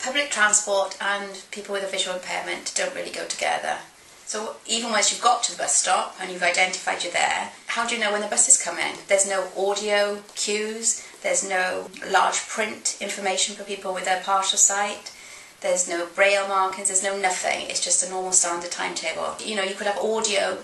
Public transport and people with a visual impairment don't really go together. So even once you've got to the bus stop and you've identified you're there, how do you know when the bus is coming? There's no audio cues, there's no large print information for people with a partial sight, there's no braille markings, there's no nothing. It's just a normal standard timetable. You know, you could have audio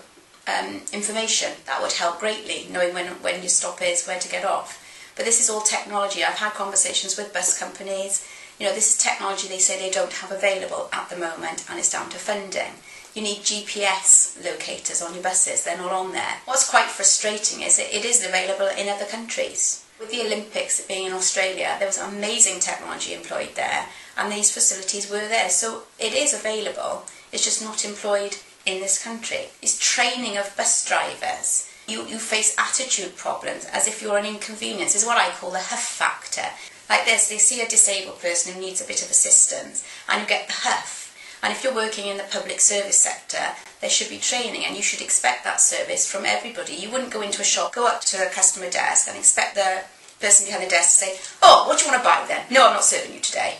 information. That would help greatly, knowing when your stop is, where to get off. But this is all technology. I've had conversations with bus companies. You know, this is technology they say they don't have available at the moment, and it's down to funding. You need GPS locators on your buses, they're not on there. What's quite frustrating is it is available in other countries. With the Olympics being in Australia, there was amazing technology employed there, and these facilities were there. So it is available, it's just not employed in this country. It's training of bus drivers. You face attitude problems as if you're an inconvenience. It's what I call the huff factor. Like this, they see a disabled person who needs a bit of assistance and you get the huff. And if you're working in the public service sector, there should be training, and you should expect that service from everybody. You wouldn't go into a shop, go up to a customer desk and expect the person behind the desk to say, "Oh, what do you want to buy then?" "No, I'm not serving you today."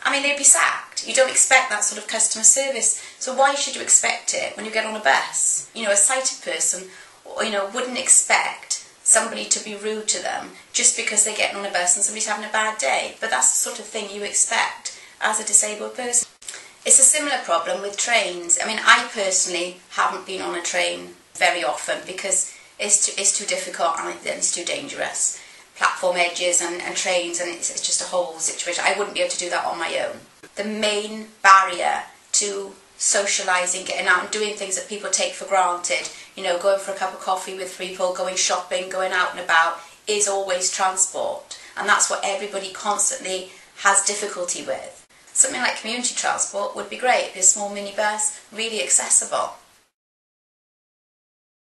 I mean, they'd be sacked. You don't expect that sort of customer service. So why should you expect it when you get on a bus? You know, a sighted person, you know, wouldn't expect somebody to be rude to them just because they're getting on a bus and somebody's having a bad day. But that's the sort of thing you expect as a disabled person. It's a similar problem with trains. I mean, I personally haven't been on a train very often because it's too difficult and it's too dangerous. Platform edges and trains, and it's just a whole situation. I wouldn't be able to do that on my own. The main barrier to socialising, getting out and doing things that people take for granted, you know, going for a cup of coffee with people, going shopping, going out and about, is always transport. And that's what everybody constantly has difficulty with. Something like community transport would be great. Be a small minibus, really accessible.